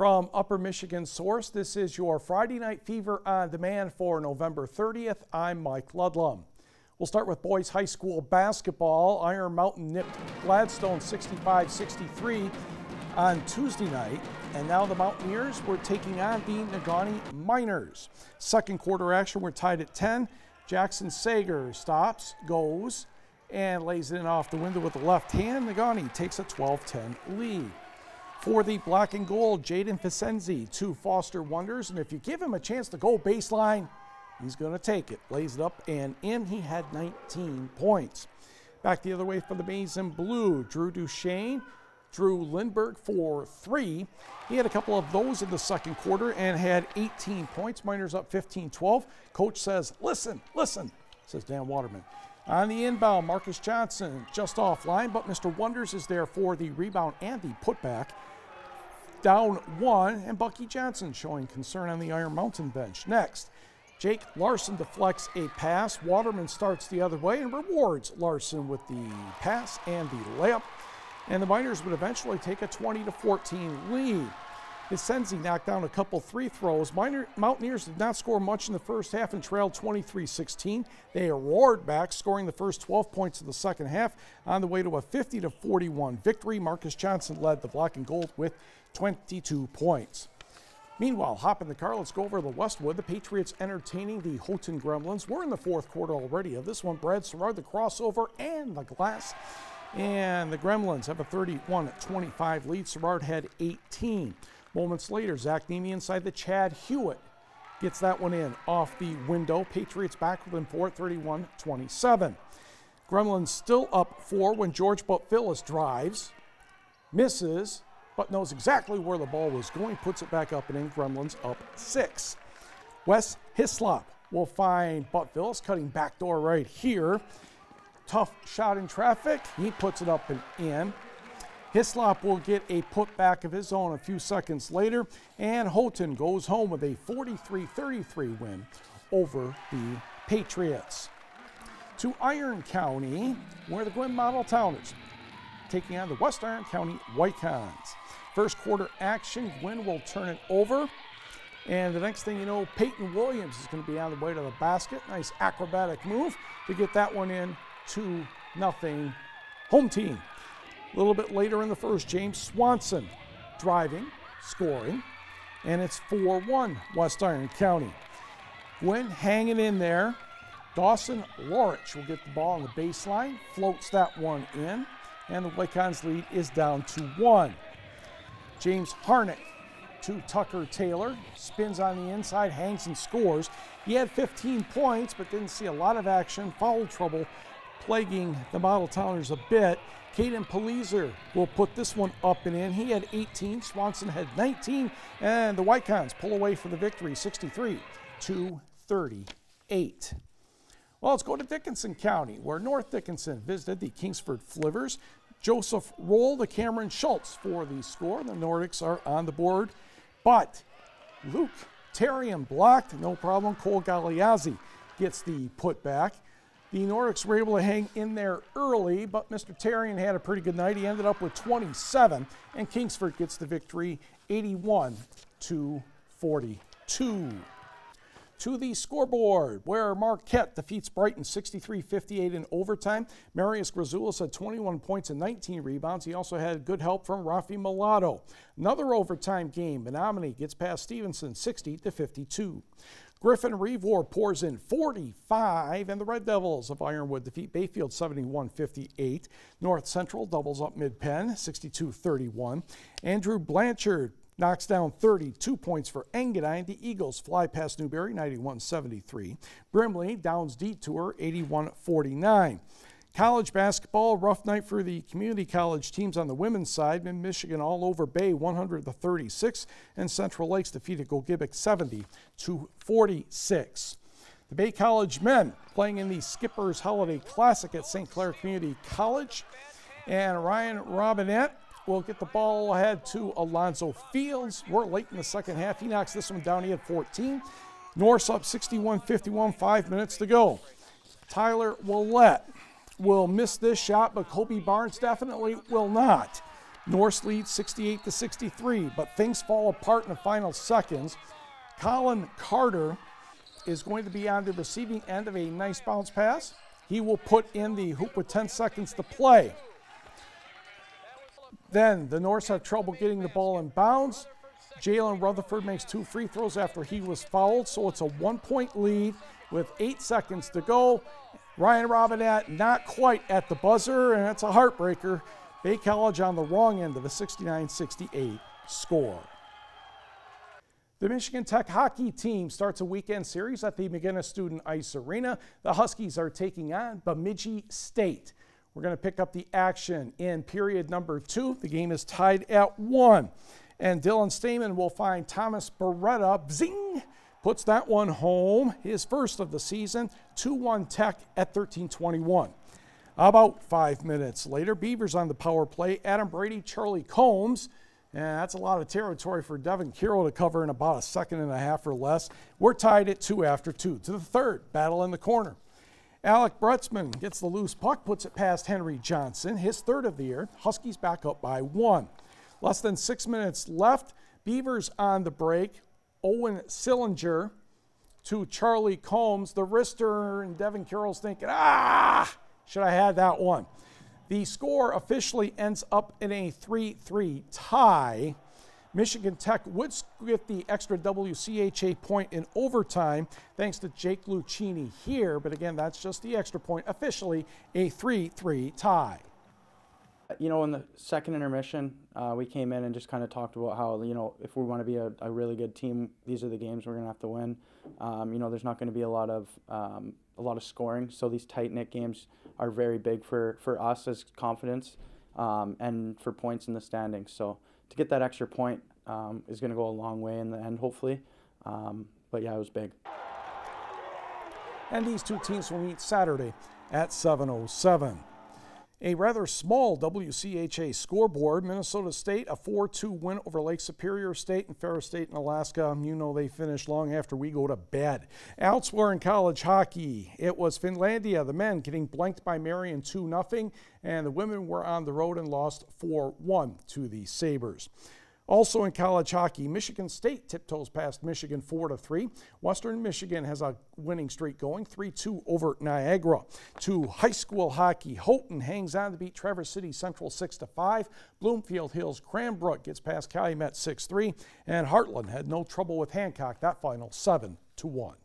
From Upper Michigan Source, this is your Friday Night Fever on Demand for November 30th. I'm Mike Ludlum. We'll start with boys high school basketball. Iron Mountain nipped Gladstone 65-63 on Tuesday night. And now the Mountaineers were taking on the Negaunee Miners. Second quarter action, we're tied at 10. Jackson Sager stops, goes, and lays it in off the window with the left hand. Negaunee takes a 12-10 lead. For the black and gold, Jaden Vicenzi, two Foster Wonders, and if you give him a chance to go baseline, he's going to take it. Lays it up and in. He had 19 points. Back the other way for the maize and blue, Drew Duchesne, Drew Lindbergh for three. He had a couple of those in the second quarter and had 18 points. Miners up 15-12. Coach says, listen, says Dan Waterman. On the inbound, Marcus Johnson just offline, but Mr. Wonders is there for the rebound and the putback. Down one, and Bucky Johnson showing concern on the Iron Mountain bench. Next, Jake Larson deflects a pass. Waterman starts the other way and rewards Larson with the pass and the layup. And the Miners would eventually take a 20-14 lead. Vicenzi knocked down a couple free throws. Mountaineers did not score much in the first half and trailed 23-16. They roared back, scoring the first 12 points of the second half on the way to a 50-41 victory. Marcus Johnson led the black and gold with 22 points. Meanwhile, hop in the car, let's go over to Westwood. The Patriots entertaining the Houghton Gremlins. We're in the fourth quarter already of this one. Brad Serrard, the crossover and the glass. And the Gremlins have a 31-25 lead. Serrard had 18. Moments later, Zach Nemi inside the Chad Hewitt gets that one in off the window. Patriots back within 4 at 31-27. Gremlins still up 4 when George Phyllis drives, misses, but knows exactly where the ball was going, puts it back up and in. Gremlins up 6. Wes Hislop will find Phyllis cutting backdoor right here. Tough shot in traffic. He puts it up and in. Hislop will get a putback of his own a few seconds later, and Houghton goes home with a 43-33 win over the Patriots. To Iron County, where the Gwinn Model Towners taking on the West Iron County Whitecons. First quarter action, Gwinn will turn it over, and the next thing you know, Peyton Williams is going to be on the way to the basket. Nice acrobatic move to get that one in. 2-0 home team. A little bit later in the first, James Swanson driving, scoring, and it's 4-1 West Iron County. Gwinn hanging in there. Dawson Lorich will get the ball on the baseline, floats that one in, and the Whitecons lead is down to 1. James Harnick to Tucker Taylor, spins on the inside, hangs and scores. He had 15 points, but didn't see a lot of action. Foul trouble plaguing the Model Towners a bit. Caden Polizer will put this one up and in. He had 18, Swanson had 19, and the Whitecons pull away for the victory, 63-38. Well, let's go to Dickinson County, where North Dickinson visited the Kingsford Flivers. Joseph Roll to Cameron Schultz for the score. The Nordics are on the board, but Luke Terrian blocked, no problem. Cole Galeazzi gets the putback. The Nordics were able to hang in there early, but Mr. Terrian had a pretty good night. He ended up with 27, and Kingsford gets the victory 81-42. To the scoreboard, where Marquette defeats Brighton 63-58 in overtime. Marius Grazoulis had 21 points and 19 rebounds. He also had good help from Rafi Mulatto. Another overtime game, Menominee gets past Stevenson 60-52. Griffin Revor pours in 45, and the Red Devils of Ironwood defeat Bayfield 71-58. North Central doubles up Mid-Penn 62-31. Andrew Blanchard knocks down 32 points for Engadine. The Eagles fly past Newberry 91-73. Brimley downs Detour 81-49. College basketball, rough night for the community college teams on the women's side. Mid-Michigan all over Bay 100-36, and Central Lakes defeated Gogibic 70-46. The Bay College men playing in the Skippers Holiday Classic at St. Clair Community College, and Ryan Robinette will get the ball ahead to Alonzo Fields. We're late in the second half. He knocks this one down. He had 14. Norse up 61-51, 5 minutes to go. Tyler Willett will miss this shot, but Kobe Barnes definitely will not. Norse leads 68-63, but things fall apart in the final seconds. Colin Carter is going to be on the receiving end of a nice bounce pass. He will put in the hoop with 10 seconds to play. Then the Norse have trouble getting the ball in bounds. Jalen Rutherford makes 2 free throws after he was fouled, so it's a 1-point lead with 8 seconds to go. Ryan Robinette not quite at the buzzer, and it's a heartbreaker. Bay College on the wrong end of a 69-68 score. The Michigan Tech hockey team starts a weekend series at the McGinnis Student Ice Arena. The Huskies are taking on Bemidji State. We're going to pick up the action in period number 2. The game is tied at 1. And Dylan Stamen will find Thomas Beretta. Zing! Puts that one home. His first of the season. 2-1 Tech at 13:21. About 5 minutes later, Beavers on the power play. Adam Brady, Charlie Combs. And that's a lot of territory for Devin Kiro to cover in about a second and a half or less. We're tied at 2 after 2. To the third, battle in the corner. Alec Bretzman gets the loose puck, puts it past Henry Johnson. His third of the year. Huskies back up by 1. Less than 6 minutes left. Beavers on the break. Owen Sillinger to Charlie Combs. The wrister, and Devin Kiro's thinking, should I had that one. The score officially ends up in a 3-3 tie. Michigan Tech would get the extra WCHA point in overtime thanks to Jake Lucchini here, but again, that's just the extra point. Officially a 3-3 tie. You know, in the second intermission, we came in and just kind of talked about how, you know, if we want to be a really good team, these are the games we're going to have to win. You know, there's not going to be a lot of scoring, so these tight-knit games are very big for us as confidence and for points in the standings. So to get that extra point is going to go a long way in the end, hopefully. But yeah, it was big. And these two teams will meet Saturday at 7:07. A rather small WCHA scoreboard. Minnesota State, a 4-2 win over Lake Superior State and Ferris State in Alaska. You know they finish long after we go to bed. Elsewhere in college hockey, it was Finlandia, the men getting blanked by Marion 2-0, and the women were on the road and lost 4-1 to the Sabres. Also in college hockey, Michigan State tiptoes past Michigan 4-3. Western Michigan has a winning streak going, 3-2 over Niagara. To high school hockey, Houghton hangs on to beat Traverse City Central 6-5. Bloomfield Hills Cranbrook gets past Calumet 6-3. And Heartland had no trouble with Hancock, that final 7-1.